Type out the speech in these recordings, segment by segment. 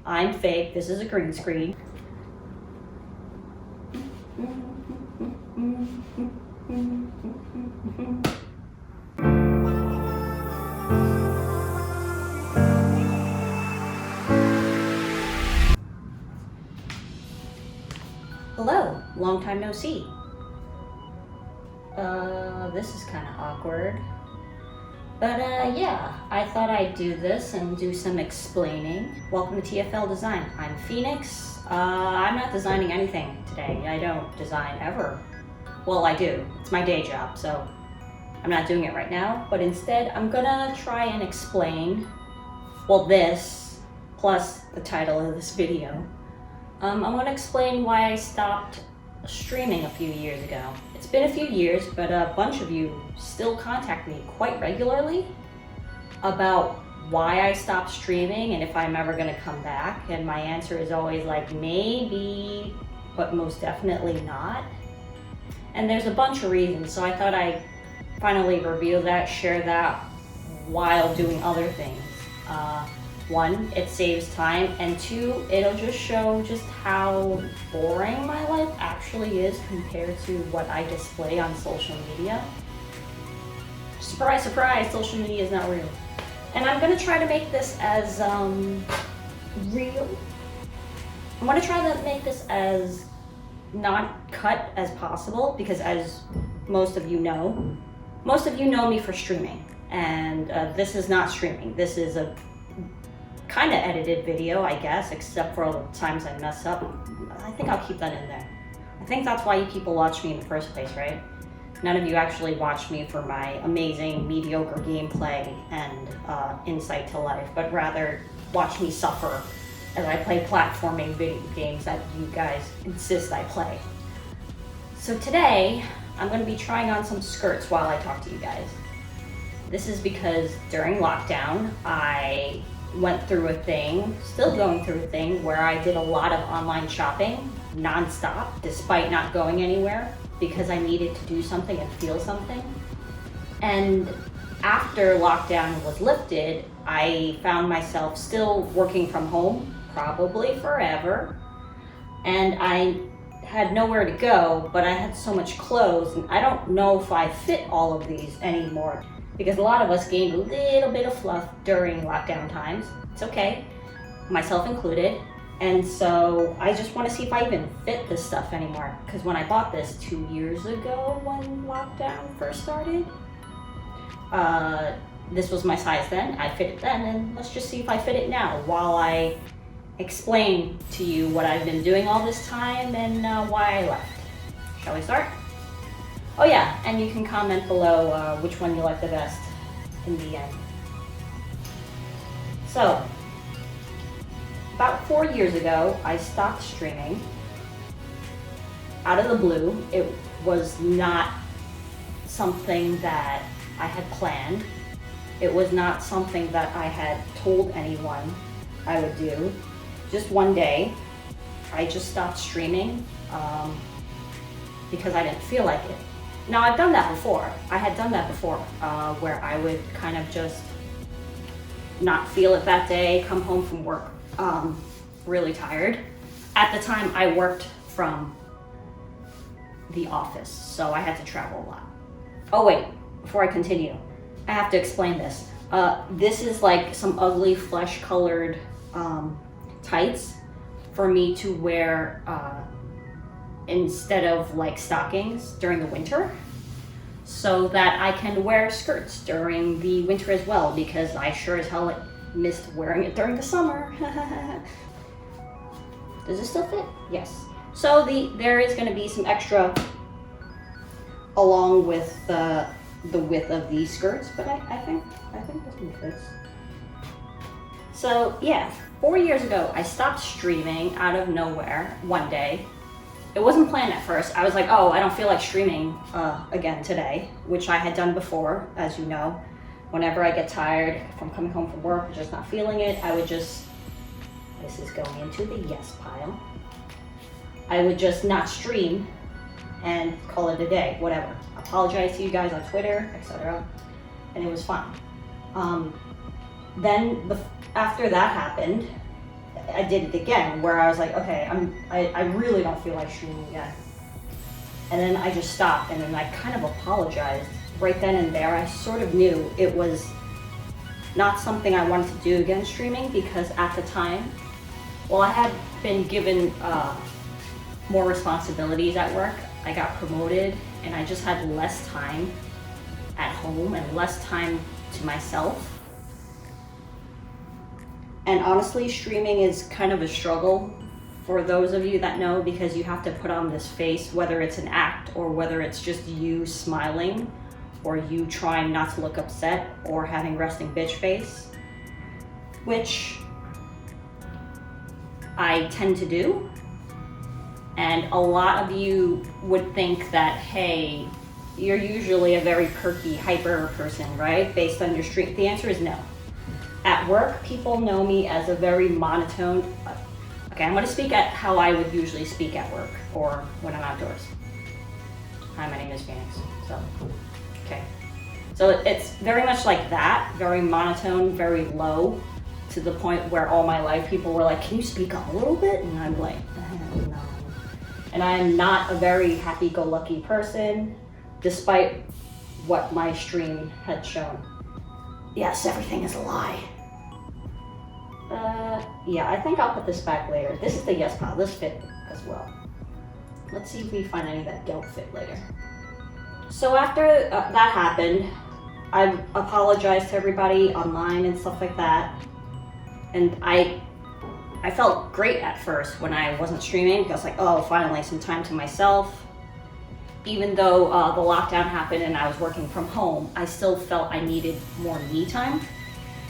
I'm fake. This is a green screen. Hello, long time no see. This is kind of awkward. But yeah, I thought I'd do this and do some explaining. Welcome to TFL Design. I'm Phoenix. I'm not designing anything today. I don't design ever. Well, I do. It's my day job, so I'm not doing it right now. But instead, I'm gonna try and explain, well, this, plus the title of this video. I'm gonna explain why I stopped streaming a few years ago. It's been a few years, but a bunch of you still contact me quite regularly about why I stopped streaming and if I'm ever gonna come back. And my answer is always like, maybe, but most definitely not. And there's a bunch of reasons, so I thought I'd finally reveal that, share that while doing other things. One, it saves time, and two, it'll just show just how boring my life actually is compared to what I display on social media. Surprise, surprise, social media is not real. And I'm gonna try to make this as real. I'm gonna try to make this as not cut as possible, because as most of you know me for streaming, and this is not streaming. This is a kind of edited video, I guess, except for all the times I mess up. I think I'll keep that in there. I think that's why you people watch me in the first place, right? None of you actually watch me for my amazing, mediocre gameplay and insight to life, but rather watch me suffer as I play platforming video games that you guys insist I play. So today, I'm going to be trying on some skirts while I talk to you guys. This is because during lockdown, I went through a thing, still going through a thing, where I did a lot of online shopping non-stop, despite not going anywhere, because I needed to do something and feel something. And after lockdown was lifted, I found myself still working from home, probably forever, and I had nowhere to go, but I had so much clothes, and I don't know if I fit all of these anymore, because a lot of us gained a little bit of fluff during lockdown times. It's okay, myself included. And so I just want to see if I even fit this stuff anymore. Because when I bought this 2 years ago when lockdown first started, this was my size then, I fit it then, and let's just see if I fit it now while I explain to you what I've been doing all this time and why I left. Shall we start? Oh yeah, and you can comment below which one you like the best in the end. So, about 4 years ago, I stopped streaming. Out of the blue, it was not something that I had planned. It was not something that I had told anyone I would do. Just one day, I just stopped streaming because I didn't feel like it. Now, I've done that before. I had done that before, where I would kind of just not feel it that day, come home from work really tired. At the time, I worked from the office, so I had to travel a lot. Oh wait, before I continue, I have to explain this. This is like some ugly flesh-colored tights for me to wear instead of like stockings during the winter, so that I can wear skirts during the winter as well, because I sure as hell missed wearing it during the summer. Does it still fit? Yes. So there is going to be some extra along with the width of these skirts, but I think this one fits. So yeah, 4 years ago I stopped streaming out of nowhere one day. It wasn't planned at first. I was like, oh, I don't feel like streaming again today, which I had done before, as you know. Whenever I get tired from coming home from work, just not feeling it, I would just, this is going into the yes pile. I would just not stream and call it a day, whatever. Apologize to you guys on Twitter, etc. And it was fine. Then after that happened, I did it again, where I was like, okay, I really don't feel like streaming again. And then I just stopped, and then I kind of apologized. Right then and there, I sort of knew it was not something I wanted to do again streaming, because at the time, well, I had been given more responsibilities at work. I got promoted, and I just had less time at home and less time to myself. And honestly, streaming is kind of a struggle for those of you that know, because you have to put on this face, whether it's an act or whether it's just you smiling or you trying not to look upset or having resting bitch face, which I tend to do. And a lot of you would think that, hey, you're usually a very perky, hyper person, right? Based on your stream. The answer is no. At work, people know me as a very monotone. Okay, I'm gonna speak at how I would usually speak at work or when I'm outdoors. Hi, my name is Phoenix. Okay. So it's very much like that, very monotone, very low, to the point where all my life people were like, can you speak up a little bit? And I'm like, no. And I'm not a very happy-go-lucky person, despite what my stream had shown. Yes, everything is a lie. Yeah, I think I'll put this back later. This is the yes pile. This fit as well. Let's see if we find any that don't fit later. So after that happened, I apologized to everybody online and stuff like that. And I felt great at first when I wasn't streaming, because like, oh, finally some time to myself. Even though the lockdown happened and I was working from home, I still felt I needed more me time.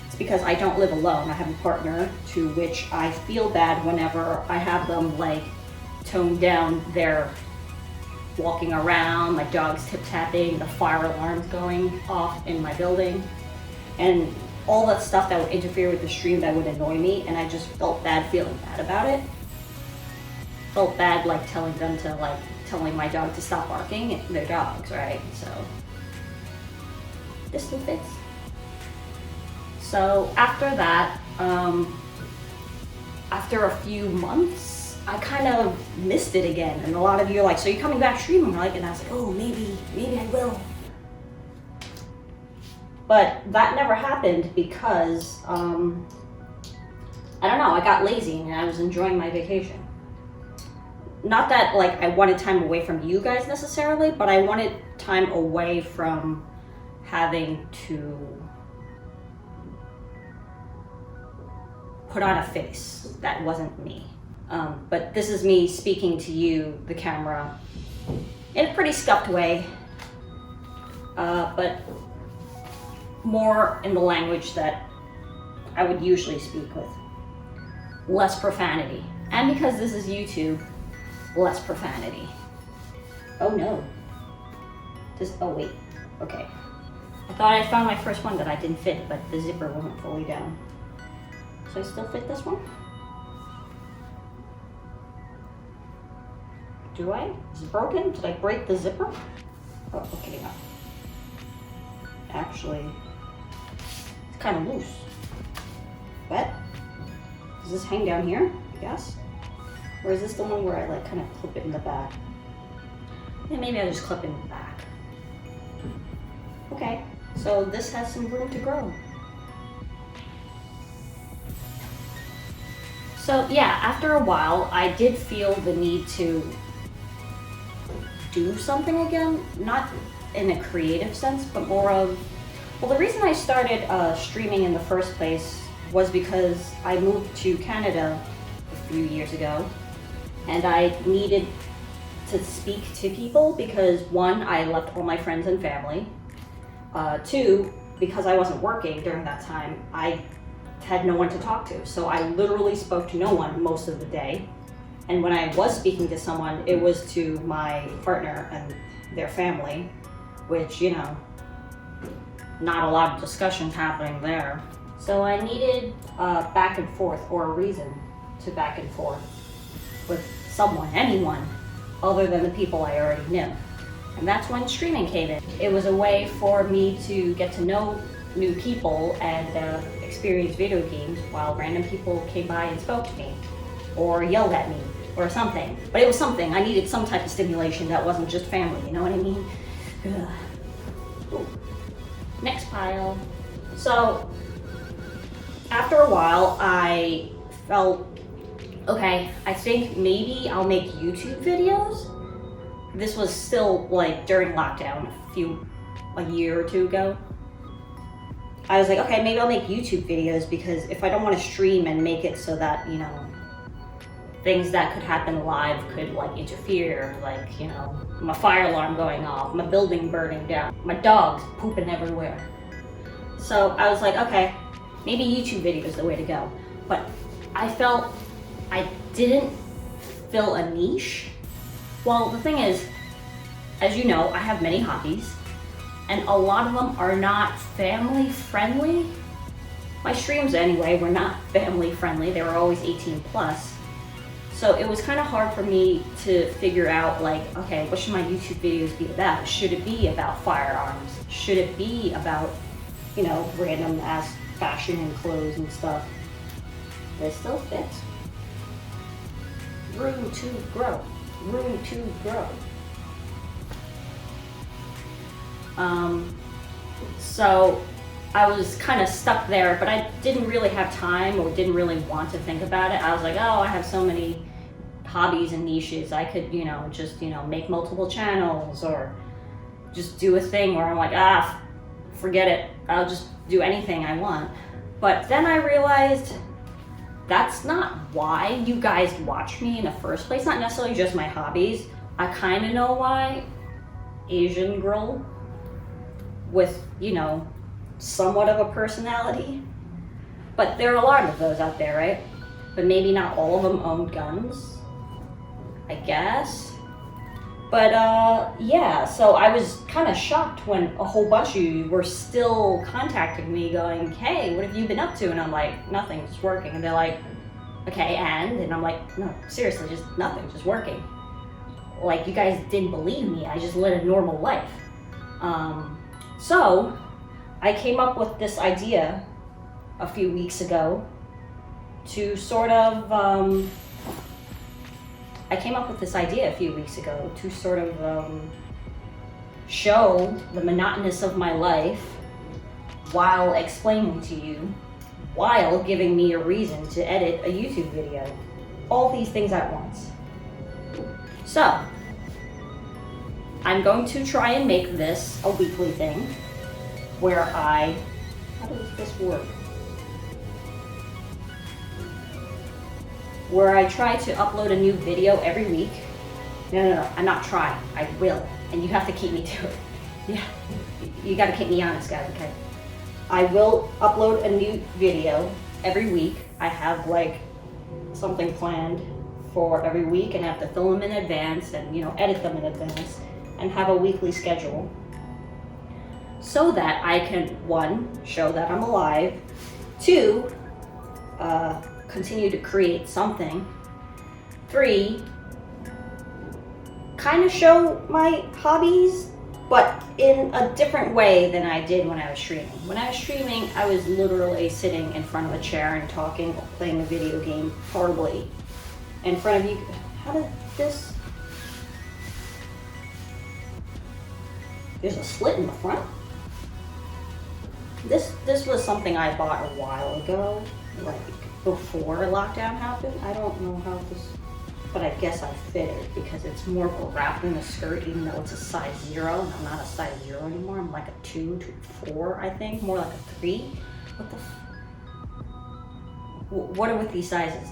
It's because I don't live alone. I have a partner, to which I feel bad whenever I have them like tone down their walking around, like dogs tip-tapping, the fire alarms going off in my building, and all that stuff that would interfere with the stream that would annoy me, and I just felt bad feeling bad about it. Felt bad like telling my dog to stop barking. They're dogs, right? So this still fits. So after that, after a few months, I kind of missed it again. And a lot of you are like, so you're coming back streaming, right? And I was like, oh, maybe I will. But that never happened because, I don't know, I got lazy and I was enjoying my vacation. Not that like I wanted time away from you guys necessarily, but I wanted time away from having to put on a face that wasn't me. But this is me speaking to you, the camera, in a pretty scuffed way, but more in the language that I would usually speak with. Less profanity. And because this is YouTube, less profanity. Oh no. Oh wait, okay. I thought I found my first one that I didn't fit, but the zipper wasn't fully down. So I still fit this one? Do I? Is it broken? Did I break the zipper? Oh, okay, no. Actually, it's kind of loose. What? Does this hang down here, I guess? Or is this the one where I like kind of clip it in the back? Yeah, maybe I'll just clip it in the back. Okay, so this has some room to grow. So yeah, after a while, I did feel the need to do something again, not in a creative sense, but more of, well, the reason I started streaming in the first place was because I moved to Canada a few years ago, and I needed to speak to people because one, I left all my friends and family. Two, because I wasn't working during that time, I had no one to talk to. So I literally spoke to no one most of the day. And when I was speaking to someone, it was to my partner and their family, which, you know, not a lot of discussions happening there. So I needed back and forth, or a reason to back and forth with someone, anyone, other than the people I already knew. And that's when streaming came in. It was a way for me to get to know new people and experience video games while random people came by and spoke to me or yelled at me or something. But it was something. I needed some type of stimulation that wasn't just family, you know what I mean? Ooh. Next pile. So after a while, I felt, okay, I think maybe I'll make YouTube videos. This was still like during lockdown a year or two ago. I was like, okay, maybe I'll make YouTube videos because if I don't want to stream and make it so that, you know, things that could happen live could like interfere, like, you know, my fire alarm going off, my building burning down, my dogs pooping everywhere. So I was like, okay, maybe YouTube video is the way to go. But I felt I didn't fill a niche. Well, the thing is, as you know, I have many hobbies and a lot of them are not family friendly. My streams anyway were not family friendly. They were always 18 plus. So it was kind of hard for me to figure out like, okay, what should my YouTube videos be about? Should it be about firearms? Should it be about, you know, random ass fashion and clothes and stuff? This still fits. Room to grow. Room to grow. So I was kind of stuck there, but I didn't really have time or didn't really want to think about it. I was like, oh, I have so many hobbies and niches. I could, you know, just, you know, make multiple channels or just do a thing where I'm like, forget it. I'll just do anything I want. But then I realized that's not why you guys watch me in the first place. Not necessarily just my hobbies. I kind of know why. Asian girl with, you know, somewhat of a personality. But there are a lot of those out there, right? But maybe not all of them own guns, I guess. But yeah, so I was kind of shocked when a whole bunch of you were still contacting me going, hey, what have you been up to? And I'm like, nothing, just working. And they're like, okay, and I'm like, no, seriously, just nothing, just working. Like, you guys didn't believe me. I just led a normal life. So I came up with this idea a few weeks ago to sort of, show the monotonous of my life while explaining to you, while giving me a reason to edit a YouTube video. All these things at once. So, I'm going to try and make this a weekly thing where how does this work? Where I try to upload a new video every week. No, I'm not trying, I will. And you have to keep me to it. Yeah, you gotta keep me honest, guys, okay? I will upload a new video every week. I have like something planned for every week and I have to film them in advance and, you know, edit them in advance and have a weekly schedule so that I can, 1, show that I'm alive, 2, continue to create something, 3, kind of show my hobbies, but in a different way than I did when I was streaming. When I was streaming, I was literally sitting in front of a chair and talking or playing a video game horribly in front of you. How did this? There's a slit in the front. This was something I bought a while ago, like before lockdown happened. I don't know how this, but I guess I fit it because it's more of a wrap than a skirt, even though it's a size 0. And I'm not a size 0 anymore. I'm like a 2 to 4, I think, more like a 3. What the? What are with these sizes?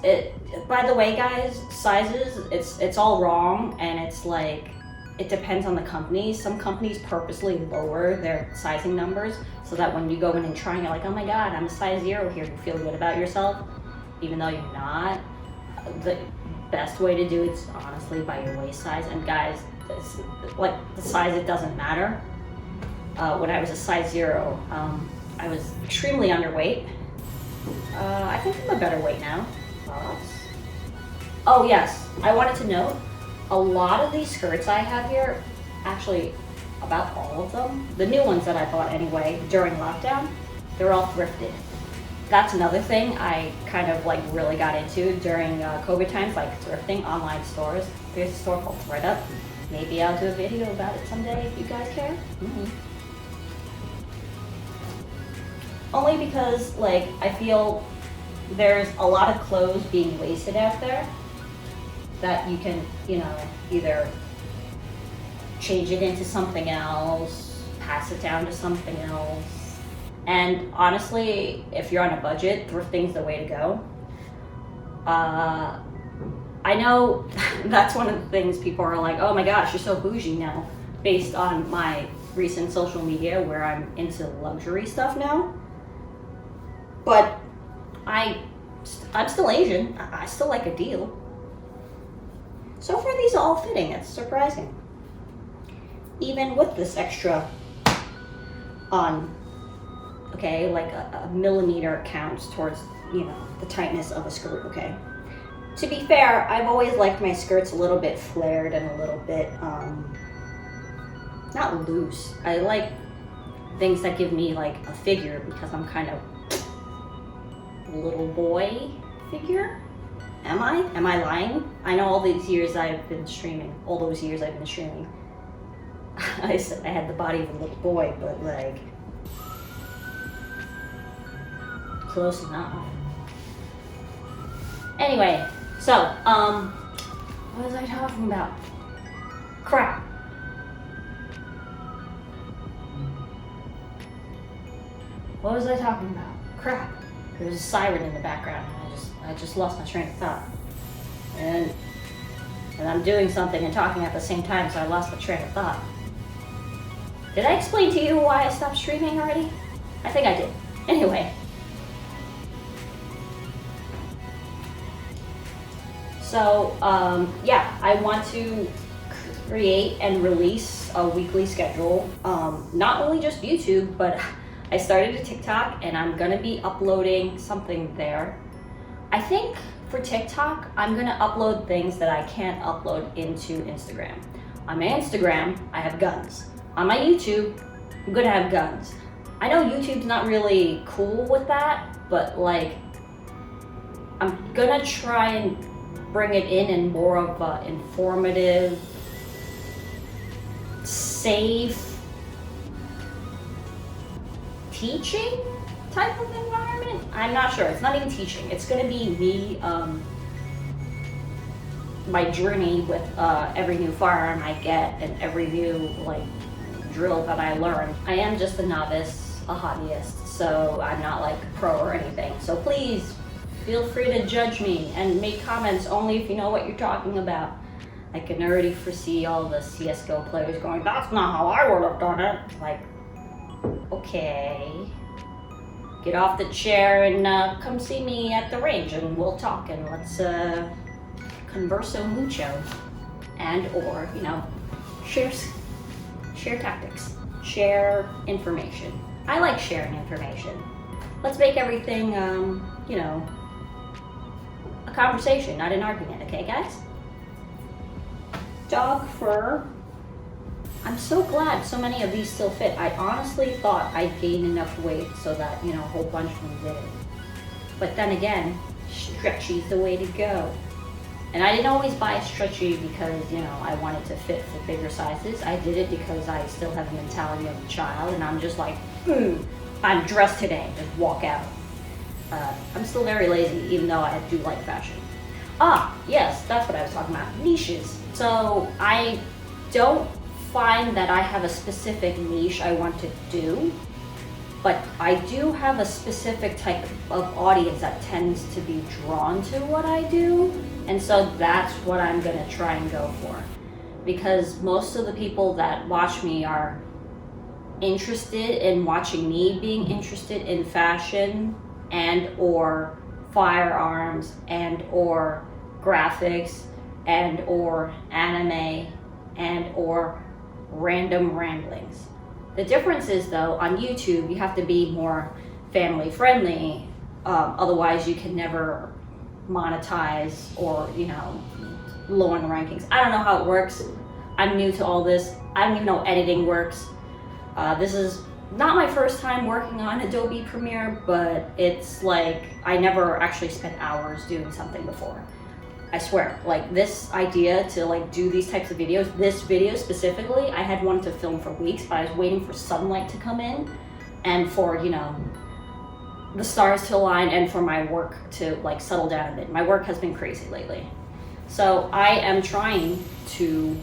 By the way, guys, sizes, it's all wrong, and it's like, it depends on the company. Some companies purposely lower their sizing numbers so that when you go in and try, you're like, oh my God, I'm a size 0 here. You feel good about yourself, even though you're not. The best way to do it is honestly by your waist size. And guys, like the size, it doesn't matter. When I was a size 0, I was extremely underweight. I think I'm a better weight now. Oh yes, I wanted to note, a lot of these skirts I have here, actually about all of them, the new ones that I bought anyway during lockdown, they're all thrifted. that's another thing I kind of like really got into during COVID times, like thrifting, online stores. There's a store called Thrift. Maybe I'll do a video about it someday if you guys care. Only because like I feel there's a lot of clothes being wasted out there that you can, you know, either change it into something else, pass it down to something else. And honestly, if you're on a budget, thrifting's the way to go. I know that's one of the things people are like, oh my gosh, you're so bougie now, based on my recent social media where I'm into luxury stuff now. But I'm still Asian. I still like a deal. So far these are all fitting. It's surprising. Even with this extra on, okay, like a millimeter counts towards, you know, the tightness of a skirt, okay? To be fair, I've always liked my skirts a little bit flared and a little bit, not loose. I like things that give me like a figure because I'm kind of a little boy figure. Am I? Am I lying? I know all these years I've been streaming, all those years I've been streaming, I said I had the body of a little boy, but like, close enough. Anyway, so, what was I talking about? Crap. What was I talking about? Crap. There's a siren in the background, and I just lost my train of thought. And I'm doing something and talking at the same time, so I lost my train of thought. Did I explain to you why I stopped streaming already? I think I did. Anyway. So, yeah, I want to create and release a weekly schedule. Not only just YouTube, but I started a TikTok and I'm gonna be uploading something there. I think for TikTok, I'm gonna upload things that I can't upload into Instagram. On my Instagram, I have guns. On my YouTube, I'm gonna have guns. I know YouTube's not really cool with that, but like, I'm gonna try and bring it in more of a informative, safe, teaching type of environment. I'm not sure. It's not even teaching. It's gonna be me, my journey with every new firearm I get and every new like drill that I learn. I am just a novice, a hobbyist, so I'm not like pro or anything. So please feel free to judge me and make comments only if you know what you're talking about. I can already foresee all the CSGO players going, that's not how I would have done it. Like, okay, get off the chair and come see me at the range and we'll talk and let's converso mucho and or, you know, share tactics, share information. I like sharing information. Let's make everything, you know, a conversation, not an argument, okay guys? Dog fur. I'm so glad so many of these still fit. I honestly thought I'd gain enough weight so that, you know, a whole bunch of them did. But then again, stretchy's the way to go. And I didn't always buy stretchy because, you know, I wanted to fit for bigger sizes. I did it because I still have the mentality of a child and I'm just like, I'm dressed today, just walk out. I'm still very lazy, even though I do like fashion. Ah, yes, that's what I was talking about, niches. So I don't find that I have a specific niche I want to do, but I do have a specific type of audience that tends to be drawn to what I do, and so that's what I'm gonna try and go for. Because most of the people that watch me are interested in watching me being interested in fashion and or firearms and or graphics and or anime and or random ramblings. The difference is though, on YouTube you have to be more family friendly, otherwise you can never monetize or, you know, low in the rankings. I don't know how it works. I'm new to all this. I don't even know editing works. This is not my first time working on Adobe Premiere, but it's like I never actually spent hours doing something before. I swear, like this idea to like do these types of videos, this video specifically, I had wanted to film for weeks, but I was waiting for sunlight to come in and for, you know, the stars to align and for my work to like settle down a bit. My work has been crazy lately. So I am trying to,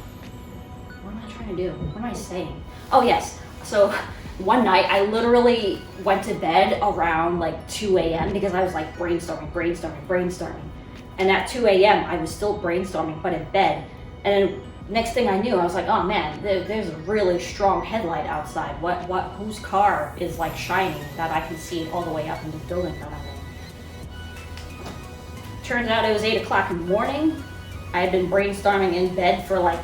what am I trying to do? What am I saying? Oh yes, so one night I literally went to bed around like 2 a.m. because I was like brainstorming. And at 2 a.m. I was still brainstorming, but in bed. And then next thing I knew, I was like, oh man, there's a really strong headlight outside. Whose car is like shining that I can see it all the way up in the building that I'm in? Turns out it was 8 o'clock in the morning. I had been brainstorming in bed for like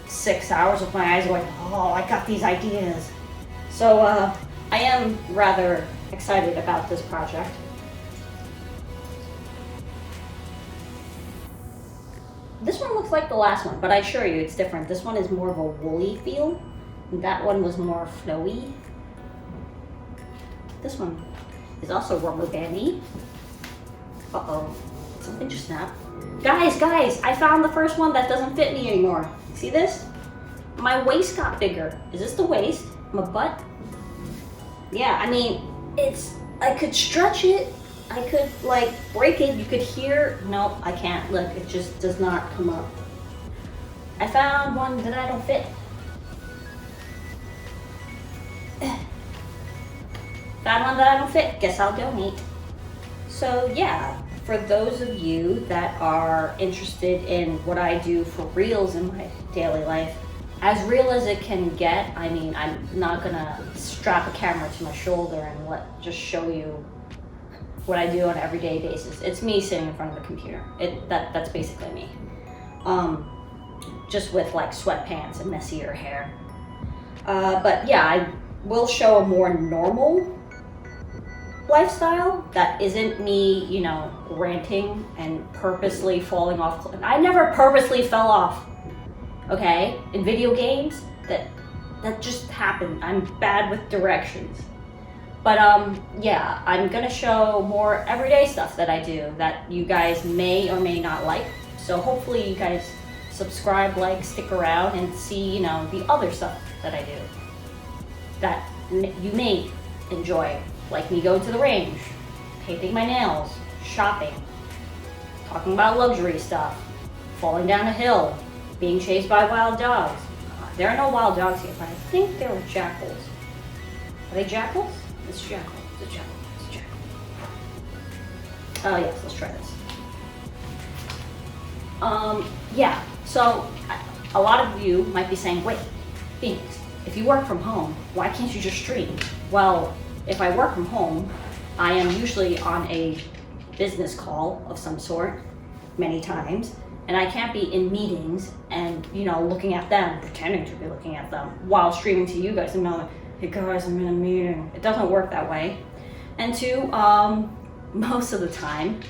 6 hours with my eyes going, oh, I got these ideas. So I am rather excited about this project. This one looks like the last one, but I assure you it's different. This one is more of a woolly feel. That one was more flowy. This one is also rubber bandy. Uh-oh, something just snapped. Guys, I found the first one that doesn't fit me anymore. See this? My waist got bigger. Is this the waist? My butt? Yeah, I mean, I could stretch it. I could like break it, you could hear, nope, I can't, look, it just does not come up. I found one that I don't fit. Found one that I don't fit, guess I'll donate. So yeah, for those of you that are interested in what I do for reels in my daily life, as real as it can get, I mean, I'm not gonna strap a camera to my shoulder and just show you what I do on an everyday basis. It's me sitting in front of the computer. That's basically me. Just with like sweatpants and messier hair. But yeah, I will show a more normal lifestyle that isn't me, you know, ranting and purposely falling off. I never purposely fell off, okay? In video games, that just happened. I'm bad with directions. But yeah, I'm gonna show more everyday stuff that I do that you guys may or may not like. So hopefully you guys subscribe, like, stick around and see, you know, the other stuff that I do that you may enjoy. Like me going to the range, painting my nails, shopping, talking about luxury stuff, falling down a hill, being chased by wild dogs. There are no wild dogs here, but I think there are jackals. Are they jackals? It's a jackal. It's a jackal. It's a jackal. Oh yes, let's try this. Yeah, so a lot of you might be saying, wait, Phoenix, if you work from home, why can't you just stream? Well, if I work from home, I am usually on a business call of some sort, many times, and I can't be in meetings and, you know, looking at them, pretending to be looking at them while streaming to you guys and be like, hey guys, I'm in a meeting. It doesn't work that way. And two, most of the time,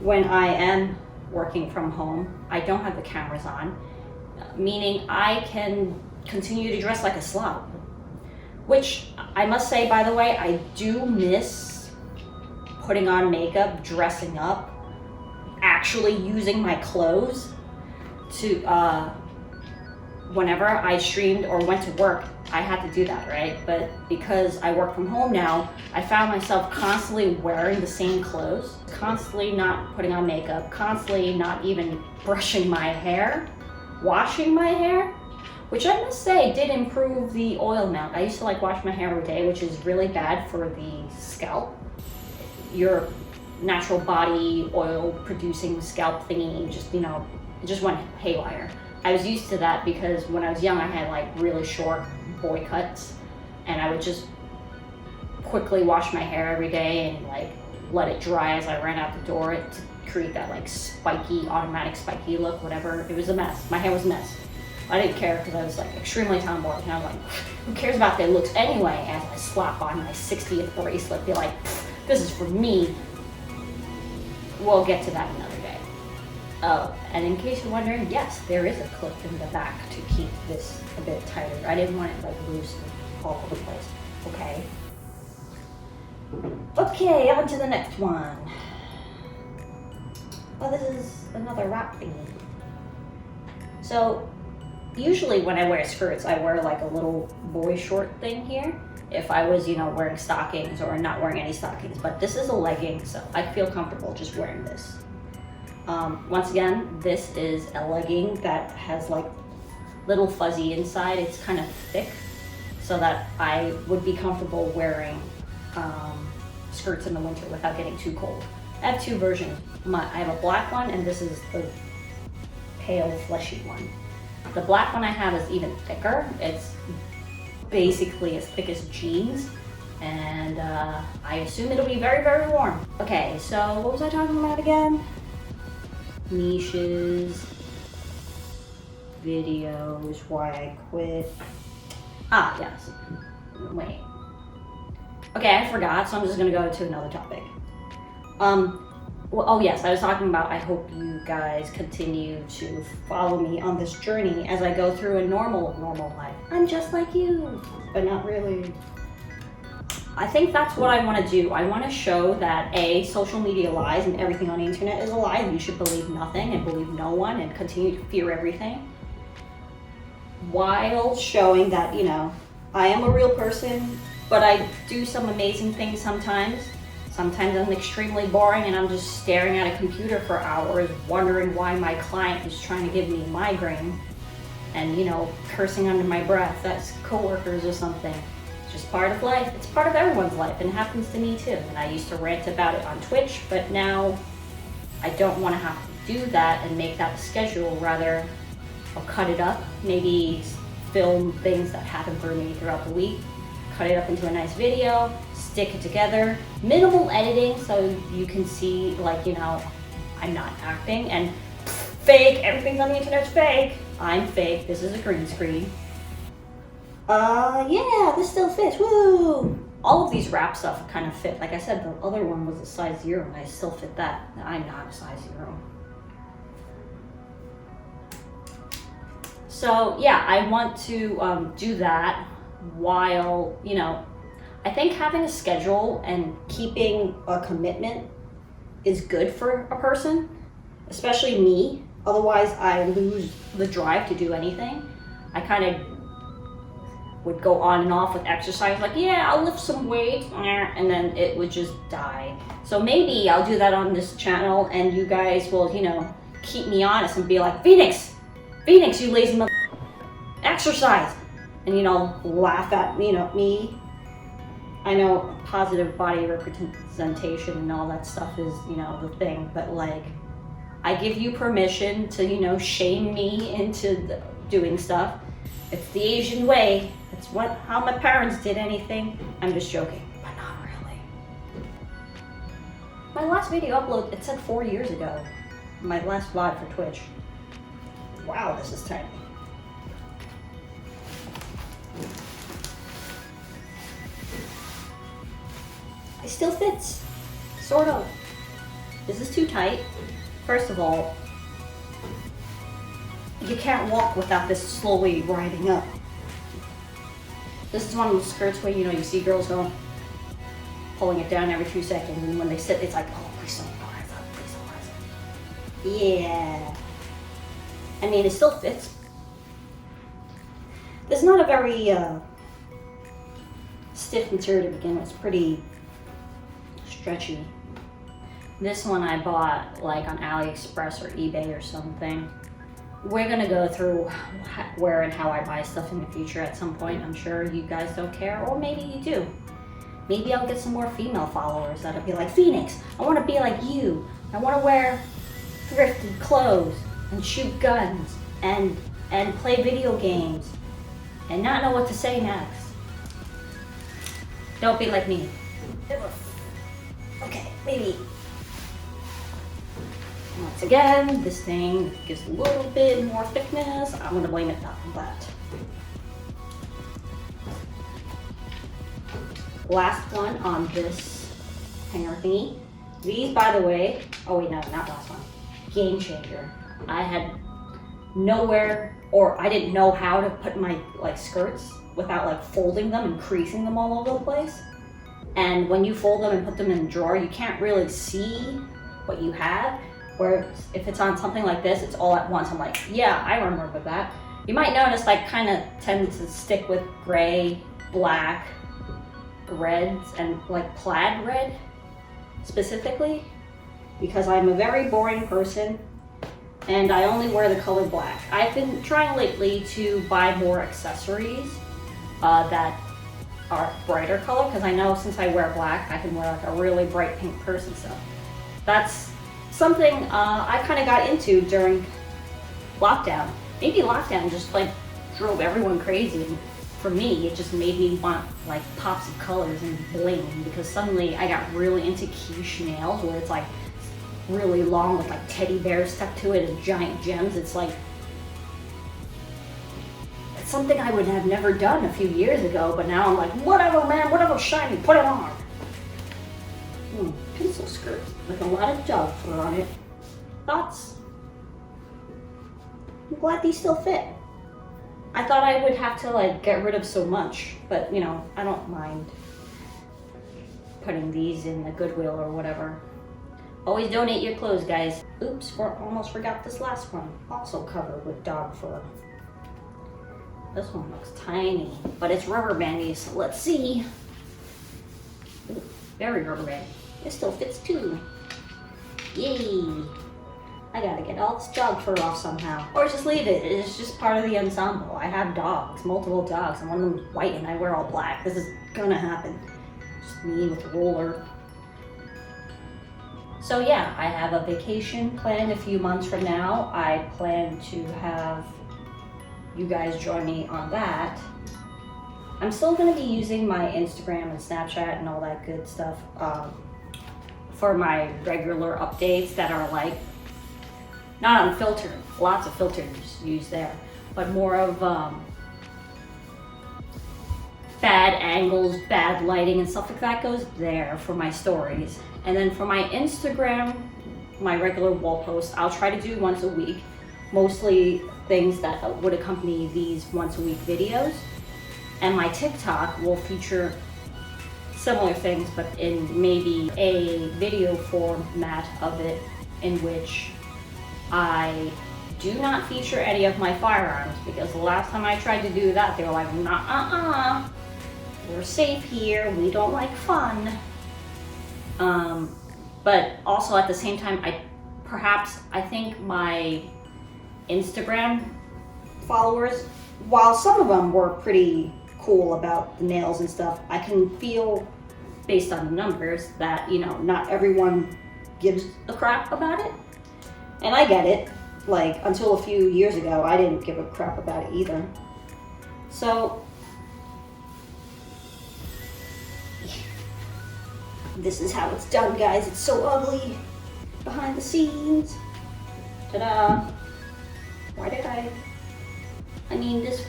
when I am working from home, I don't have the cameras on, meaning I can continue to dress like a slob. Which I must say, by the way, I do miss putting on makeup, dressing up, actually using my clothes to, whenever I streamed or went to work, I had to do that, right? But because I work from home now, I found myself constantly wearing the same clothes, constantly not putting on makeup, constantly not even brushing my hair, washing my hair, which I must say did improve the oil amount. I used to like wash my hair every day, which is really bad for the scalp. Your natural body oil producing scalp thingy just, you know, it just went haywire. I was used to that because when I was young, I had like really short boy cuts, and I would just quickly wash my hair every day and like let it dry as I ran out the door to create that like spiky, automatic spiky look, whatever. It was a mess. My hair was a mess. I didn't care because I was like extremely tomboy, and I was like, who cares about their looks anyway? As I slap on my 60th bracelet, be like, this is for me. We'll get to that another day. Oh, and in case you're wondering, yes, there is a clip in the back to keep this a bit tighter. I didn't want it like loose all over the place. Okay. Okay, on to the next one. Oh, this is another wrap thingy. So, usually when I wear skirts, I wear like a little boy short thing here. If I was, wearing stockings or not wearing any stockings. But this is a legging, so I feel comfortable just wearing this. Once again, this is a legging that has like little fuzzy inside. It's kind of thick, so that I would be comfortable wearing skirts in the winter without getting too cold. I have two versions. I have a black one, and this is the pale, fleshy one. The black one I have is even thicker. It's basically as thick as jeans, and I assume it'll be very, very warm. Okay, so what was I talking about again? Niches, videos, why I quit. Ah, yes. Wait. Okay, I forgot, so I'm just gonna go to another topic. Well, oh yes, I was talking about, I hope you guys continue to follow me on this journey as I go through a normal life. I'm just like you, but not really. I think that's what I want to do. I want to show that social media lies and everything on the internet is a lie. You should believe nothing and believe no one and continue to fear everything. While showing that, I am a real person, but I do some amazing things sometimes. Sometimes I'm extremely boring and I'm just staring at a computer for hours, wondering why my client is trying to give me a migraine and, cursing under my breath. That's coworkers or something. It's just part of life. It's part of everyone's life, and it happens to me too. And I used to rant about it on Twitch, but now I don't want to have to do that and make that a schedule. Rather, I'll cut it up, maybe film things that happen for me throughout the week, cut it up into a nice video, stick it together, minimal editing so you can see, I'm not acting, and fake, everything's on the internet's fake. I'm fake, this is a green screen. Yeah, this still fits, woo! All of these wrap stuff kind of fit. Like I said, the other one was a size 0 and I still fit that. I'm not a size 0. So yeah, I want to do that while, I think having a schedule and keeping a commitment is good for a person, especially me. Otherwise, I lose the drive to do anything. I kind of would go on and off with exercise, like, yeah, I'll lift some weights, and then it would just die. So maybe I'll do that on this channel, and you guys will, keep me honest and be like, Phoenix, you lazy mother, exercise, and laugh at me. I know positive body representation and all that stuff is, the thing, but I give you permission to, shame me into doing stuff. It's the Asian way. It's how my parents did anything. I'm just joking, but not really. My last video upload, it said 4 years ago. My last vlog for Twitch. Wow, this is tiny. It still fits, sort of. Is this too tight? First of all, you can't walk without this slowly riding up. This is one of those skirts where, you see girls going, pulling it down every 2 seconds, and when they sit, it's like, oh, please don't rise up, please don't rise up. Yeah. I mean, it still fits. This is not a very stiff material to begin with. It's pretty stretchy. This one I bought on AliExpress or eBay or something. We're gonna go through where and how I buy stuff in the future at some point. I'm sure you guys don't care, or maybe you do. Maybe I'll get some more female followers that'll be like, Phoenix, I wanna be like you. I wanna wear thrifted clothes and shoot guns and play video games and not know what to say next. Don't be like me. Okay, maybe. Once again, this thing gives a little bit more thickness. I'm gonna blame it on that. Last one on this hanger thingy. These, by the way, oh wait, no, not last one. Game changer. I had nowhere, or I didn't know how to put my skirts without like folding them and creasing them all over the place. And when you fold them and put them in a drawer, you can't really see what you have. Where if it's on something like this, it's all at once. I'm like, yeah, I remember that. You might notice I kind of tend to stick with gray, black, reds, and like plaid red specifically, because I'm a very boring person and I only wear the color black. I've been trying lately to buy more accessories that are brighter color, because I know since I wear black, I can wear like a really bright pink purse and stuff. That's something I kind of got into during lockdown. Maybe lockdown just like drove everyone crazy, and for me it just made me want like pops of colors and bling, because suddenly I got really into quiche nails where it's like really long with like teddy bears stuck to it and giant gems. It's like, it's something I would have never done a few years ago, but now I'm like, whatever man, whatever's shiny, put it on. Pencil skirt with a lot of dog fur on it. Thoughts? I'm glad these still fit. I thought I would have to like get rid of so much, but you know, I don't mind putting these in the Goodwill or whatever. Always donate your clothes, guys. Oops, almost forgot this last one. Also covered with dog fur. This one looks tiny, but it's rubber bandy, so let's see. Ooh, very rubber bandy. It still fits too. Yay! I gotta get all this dog fur off somehow. Or just leave it, it's just part of the ensemble. I have dogs, multiple dogs, and one of them is white and I wear all black. This is gonna happen. Just me with a roller. So yeah, I have a vacation planned a few months from now. I plan to have you guys join me on that. I'm still gonna be using my Instagram and Snapchat and all that good stuff for my regular updates that are like, not unfiltered, lots of filters used there, but more of bad angles, bad lighting and stuff like that goes there for my stories. And then for my Instagram, my regular wall posts, I'll try to do once a week, mostly things that would accompany these once a week videos. And my TikTok will feature similar things, but in maybe a video format of it, in which I do not feature any of my firearms, because the last time I tried to do that, they were like, nah, we're safe here, we don't like fun. But also at the same time, I think my Instagram followers, while some of them were pretty cool about the nails and stuff, I can feel based on the numbers that, you know, not everyone gives a crap about it. And I get it. Like, until a few years ago, I didn't give a crap about it either. So, this is how it's done, guys. It's so ugly behind the scenes. Ta-da. Why did I mean, this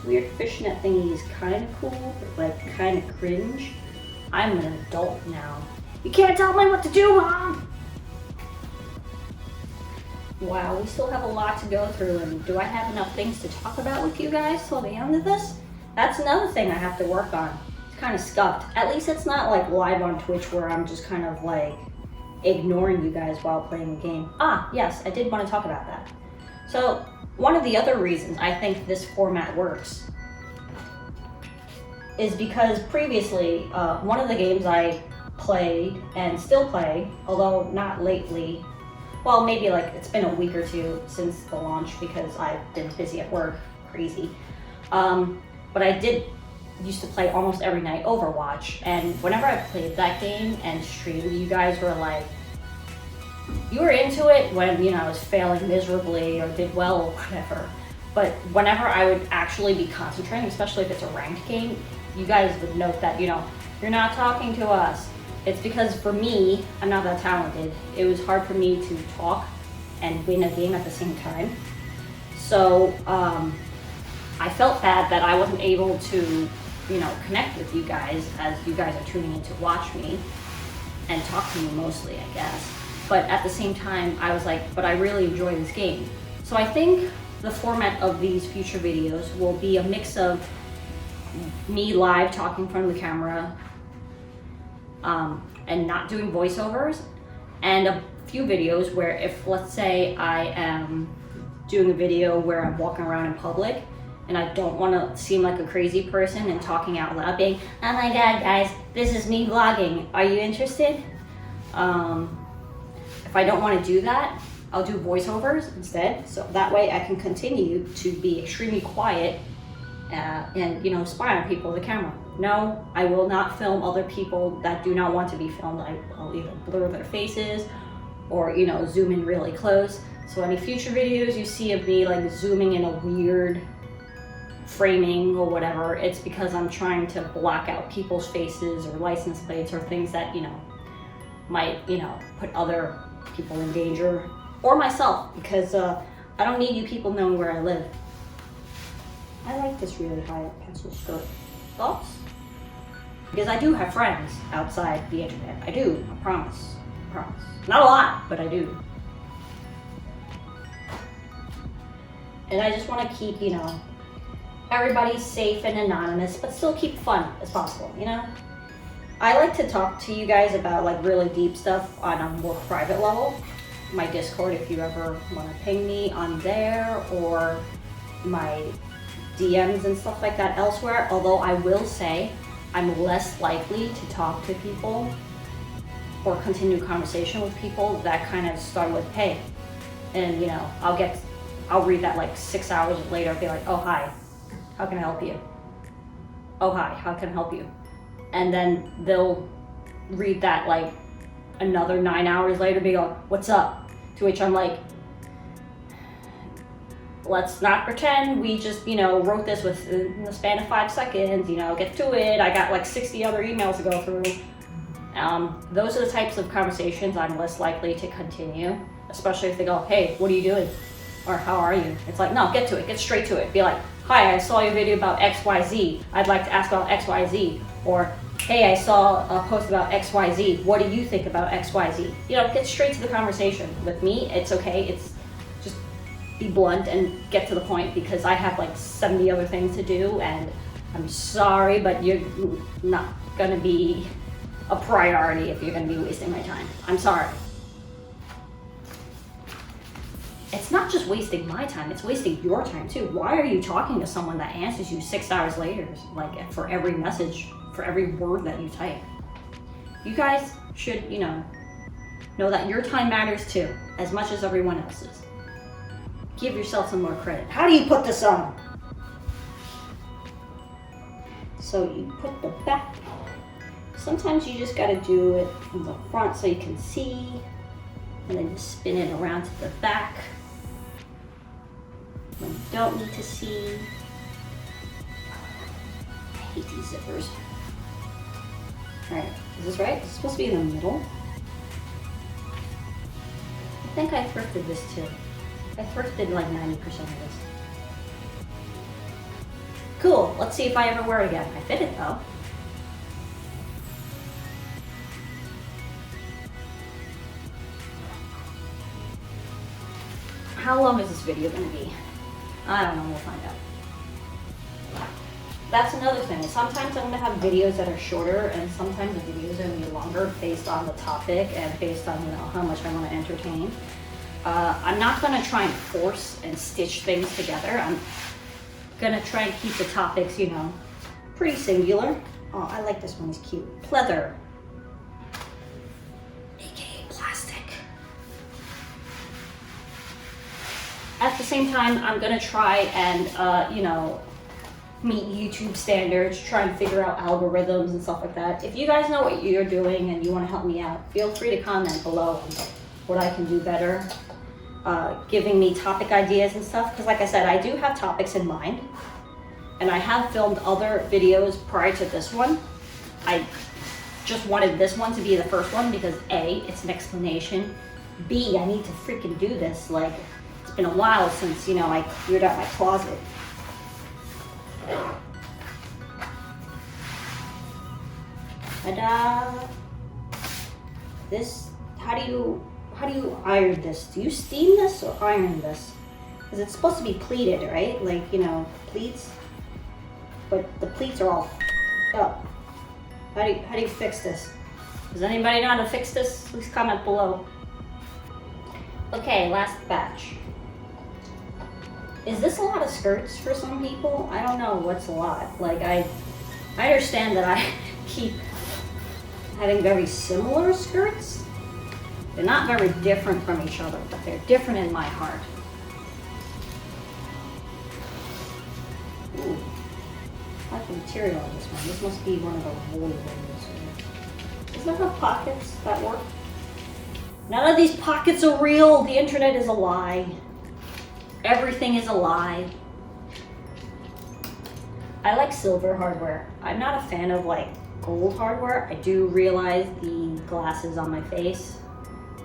weird fishnet thingy is kind of cool, but like kind of cringe. I'm an adult now. You can't tell me what to do, Mom! Wow, we still have a lot to go through, and do I have enough things to talk about with you guys till the end of this? That's another thing I have to work on. It's kind of scuffed. At least it's not like live on Twitch where I'm just kind of like ignoring you guys while playing the game. Ah, yes, I did want to talk about that. So, one of the other reasons I think this format works is because previously, one of the games I played and still play, although not lately, well, maybe like it's been a week or two since the launch because I've been busy at work, crazy. But I used to play almost every night Overwatch, and whenever I played that game and streamed, you guys were like, you were into it when, you know, I was failing miserably or did well or whatever. But whenever I would actually be concentrating, especially if it's a ranked game, you guys would note that, you know, you're not talking to us. It's because for me, I'm not that talented. It was hard for me to talk and win a game at the same time. So I felt bad that I wasn't able to, you know, connect with you guys as you guys are tuning in to watch me and talk to me mostly, I guess. But at the same time, I was like, but I really enjoy this game. So I think the format of these future videos will be a mix of me live talking in front of the camera, and not doing voiceovers, and a few videos where if, let's say, I am doing a video where I'm walking around in public and I don't want to seem like a crazy person and talking out loud being, oh my god guys, this is me vlogging, are you interested? If I don't want to do that, I'll do voiceovers instead, so that way I can continue to be extremely quiet and, you know, spy on people with the camera. No, I will not film other people that do not want to be filmed. I'll either blur their faces or, you know, zoom in really close. So any future videos you see of me like zooming in a weird framing or whatever, it's because I'm trying to block out people's faces or license plates or things that, you know, might, you know, put other people in danger or myself, because I don't need you people knowing where I live. I like this really high pencil skirt. Thoughts? Because I do have friends outside the internet. I do, I promise. I promise. Not a lot, but I do. And I just want to keep, you know, everybody safe and anonymous, but still keep fun as possible, you know? I like to talk to you guys about like really deep stuff on a more private level. My Discord, if you ever want to ping me on there, or my DMs and stuff like that elsewhere. Although I will say I'm less likely to talk to people or continue conversation with people that kind of start with hey, and you know, I'll read that like 6 hours later and be like, oh hi, how can I help you? Oh hi, how can I help you? And then they'll read that like another 9 hours later and be like, what's up? To which I'm like, let's not pretend we just, you know, wrote this in the span of 5 seconds, you know, get to it. I got like 60 other emails to go through. Those are the types of conversations I'm less likely to continue, especially if they go, hey, what are you doing? Or how are you? It's like, no, get to it, get straight to it. Be like, hi, I saw your video about XYZ. I'd like to ask about XYZ. Or, hey, I saw a post about XYZ. What do you think about XYZ? You know, get straight to the conversation. With me, it's okay. It's just be blunt and get to the point, because I have like 70 other things to do, and I'm sorry, but you're not gonna be a priority if you're gonna be wasting my time. I'm sorry. It's not just wasting my time, it's wasting your time too. Why are you talking to someone that answers you 6 hours later, like for every message, for every word that you type? You guys should, you know that your time matters too, as much as everyone else's. Give yourself some more credit. How do you put this on? So you put the back. Sometimes you just gotta do it from the front so you can see, and then you spin it around to the back when you don't need to see. I hate these zippers. Alright, is this right? It's supposed to be in the middle. I think I thrifted this too. I thrifted like 90% of this. Cool, let's see if I ever wear it again. I fit it though. How long is this video gonna be? I don't know, we'll find out. That's another thing. Sometimes I'm gonna have videos that are shorter, and sometimes the videos are gonna be longer based on the topic and based on, you know, how much I wanna entertain. I'm not gonna try and force and stitch things together. I'm gonna try and keep the topics, you know, pretty singular. Oh, I like this one, it's cute. Pleather. AKA plastic. At the same time, I'm gonna try and, you know, meet YouTube standards, try and figure out algorithms and stuff like that. If you guys know what you're doing and you wanna help me out, feel free to comment below what I can do better. Giving me topic ideas and stuff, because like I said, I do have topics in mind, and I have filmed other videos prior to this one. I just wanted this one to be the first one because A, it's an explanation, B, I need to freaking do this. Like, it's been a while since, you know, I cleared out my closet. Ta-da! This, how do you iron this? Do you steam this or iron this? Because it's supposed to be pleated, right? Like, you know, pleats. But the pleats are all up. How do you fix this? Does anybody know how to fix this? Please comment below. Okay, last batch. Is this a lot of skirts for some people? I don't know what's a lot. Like, I understand that I keep having very similar skirts. They're not very different from each other, but they're different in my heart. Ooh. I like the material on this one. This must be one of the woolly ones. Does that have pockets that work? None of these pockets are real. The internet is a lie. Everything is a lie. I like silver hardware. I'm not a fan of like gold hardware. I do realize the glasses on my face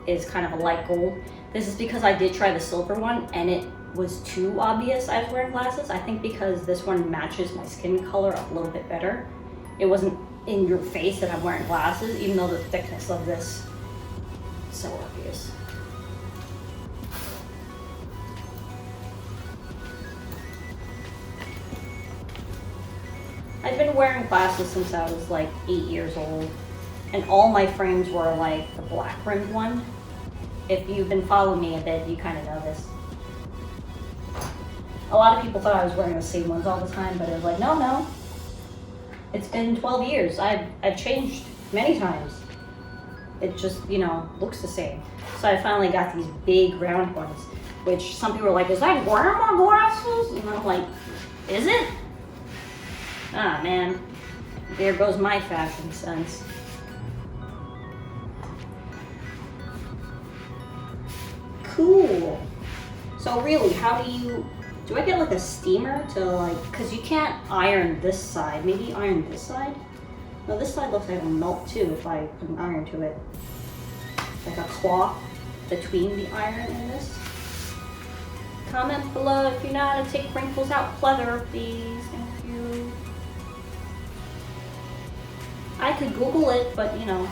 is kind of a light gold. This is because I did try the silver one and it was too obvious I was wearing glasses. I think because this one matches my skin color a little bit better. It wasn't in your face that I'm wearing glasses, even though the thickness of this is so obvious. I've been wearing glasses since I was like 8 years old, and all my frames were like the black rimmed one. If you've been following me a bit, you kind of know this. A lot of people thought I was wearing the same ones all the time, but it was like, no. It's been 12 years. I've changed many times. It just, you know, looks the same. So I finally got these big round ones, which some people are like, is that grandma glasses? And I'm like, is it? Ah, man, there goes my fashion sense. Cool. So really, how do I get like a steamer to like, cause you can't iron this side. Maybe iron this side? No, this side looks like it'll melt too if I put an iron to it. Like a cloth between the iron and this. Comment below if you know how to take wrinkles out pleather, please. Thank you. I could Google it, but you know,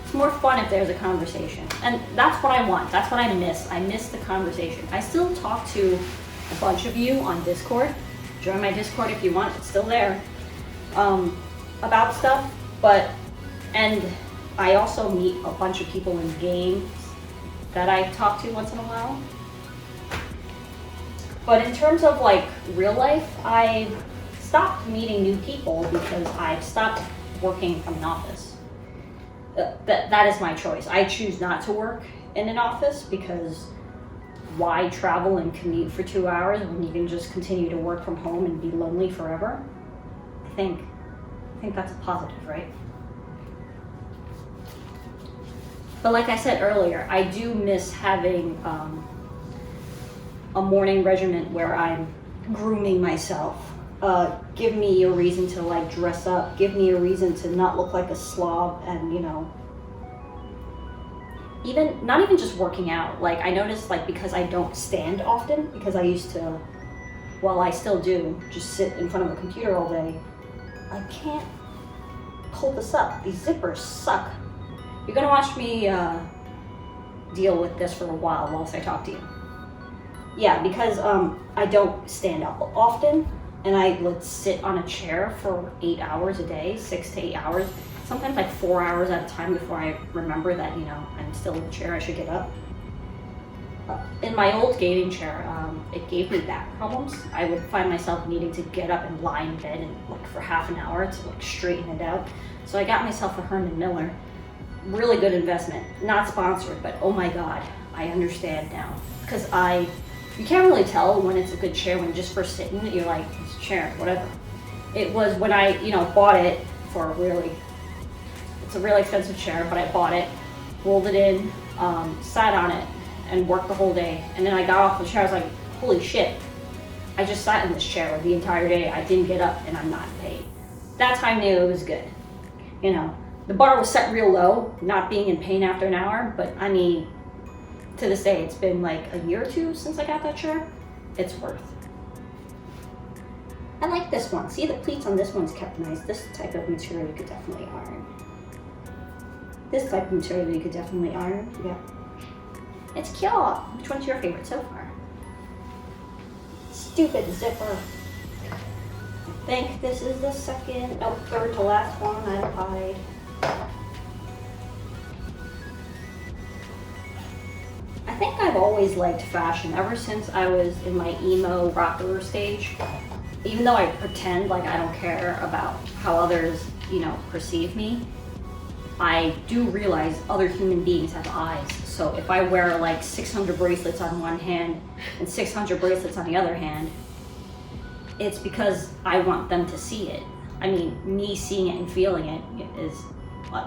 it's more fun if there's a conversation. And that's what I want. That's what I miss. I miss the conversation. I still talk to a bunch of you on Discord. Join my Discord if you want. It's still there. About stuff. And I also meet a bunch of people in games that I talk to once in a while. But in terms of like real life, I stopped meeting new people because I've stopped working from an office. That is my choice. I choose not to work in an office because why travel and commute for 2 hours when you can just continue to work from home and be lonely forever? I think that's a positive, right? But like I said earlier, I do miss having a morning regimen where I'm grooming myself. Give me a reason to like dress up, give me a reason to not look like a slob, and you know, not even just working out. Like I noticed, like because I don't stand often, because I used to, well I still do, just sit in front of a computer all day, I can't pull this up. These zippers suck. You're gonna watch me deal with this for a while whilst I talk to you. Yeah, because I don't stand up often, and I would sit on a chair for 8 hours a day, 6 to 8 hours, sometimes like 4 hours at a time before I remember that, you know, I'm still in the chair, I should get up. In my old gaming chair, it gave me back problems. I would find myself needing to get up and lie in bed and like for half an hour to like straighten it out. So I got myself a Herman Miller. Really good investment. Not sponsored, but oh my God, I understand now. Because you can't really tell when it's a good chair when you just first sit in it, you're like, it's a chair, whatever. It was when I, you know, bought it for it's a really expensive chair, but I bought it, rolled it in, sat on it, and worked the whole day. And then I got off the chair, I was like, holy shit, I just sat in this chair the entire day, I didn't get up, and I'm not in pain. That's how I knew it was good. You know, the bar was set real low, not being in pain after an hour, but I mean, to this day, it's been like a year or two since I got that chair. It's worth. I like this one. See, the pleats on this one's kept nice. This type of material you could definitely iron. This type of material you could definitely iron, yeah. It's cute. Which one's your favorite so far? Stupid zipper. I think this is the second, no, third to last one I applied. I think I've always liked fashion ever since I was in my emo rocker stage. Even though I pretend like I don't care about how others, you know, perceive me, I do realize other human beings have eyes. So if I wear like 600 bracelets on one hand and 600 bracelets on the other hand, it's because I want them to see it. I mean, me seeing it and feeling it is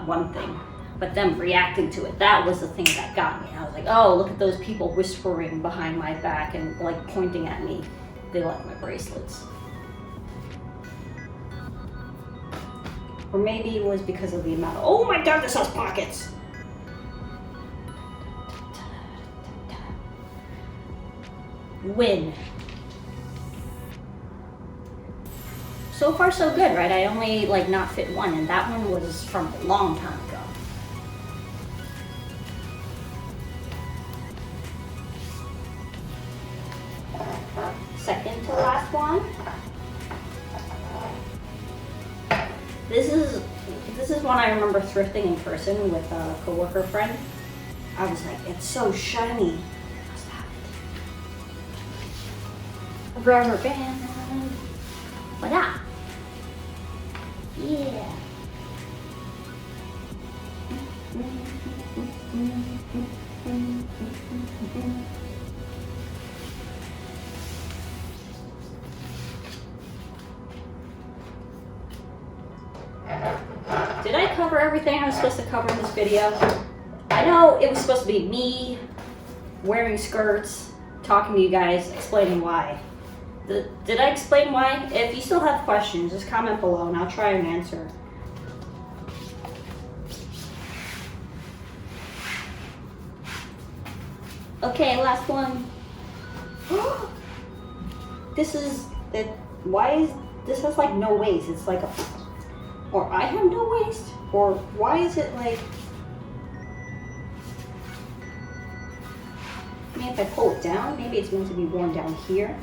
one thing, but them reacting to it, that was the thing that got me. I was like, oh, look at those people whispering behind my back and like pointing at me. They like my bracelets. Or maybe it was because of the amount of, oh my god, this has pockets! Win. So far so good, right? I only like not fit one, and that one was from a long time ago. Second to last one. This is one I remember thrifting in person with a coworker friend. I was like, it's so shiny. I must have it. Rubber band. Voila. Yeah. Did I cover everything I was supposed to cover in this video? I know it was supposed to be me wearing skirts, talking to you guys, explaining why. Did I explain why? If you still have questions, just comment below and I'll try and answer. Okay, last one. This is it. Why is this has like no waist? It's like a, or I have no waist, or why is it like? I mean, if I pull it down, maybe it's meant to be worn down here.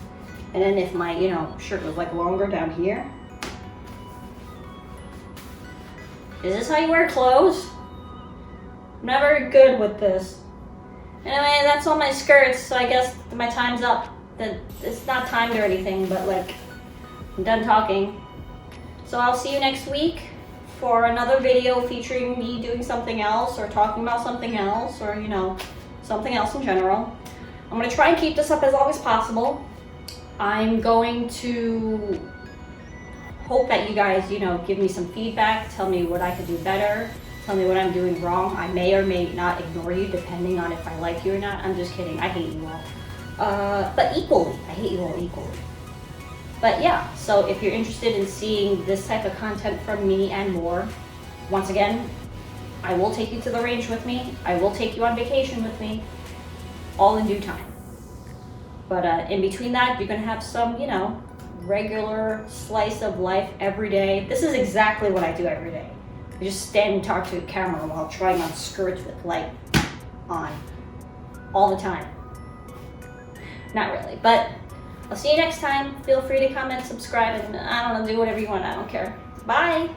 And then if my, you know, shirt was like longer down here. Is this how you wear clothes? I'm not very good with this. Anyway, that's all my skirts, so I guess my time's up. It's not timed or anything, but like, I'm done talking. So I'll see you next week for another video featuring me doing something else or talking about something else or, you know, something else in general. I'm gonna try and keep this up as long as possible. I'm going to hope that you guys, you know, give me some feedback, tell me what I could do better, tell me what I'm doing wrong. I may or may not ignore you depending on if I like you or not. I'm just kidding, I hate you all. But equally, I hate you all equally. But yeah, so if you're interested in seeing this type of content from me and more, once again, I will take you to the range with me. I will take you on vacation with me, all in due time. But in between that, you're gonna have some, you know, regular slice of life every day. This is exactly what I do every day. I just stand and talk to a camera while trying on skirts with light on all the time. Not really, but I'll see you next time. Feel free to comment, subscribe, and I don't know, do whatever you want. I don't care. Bye.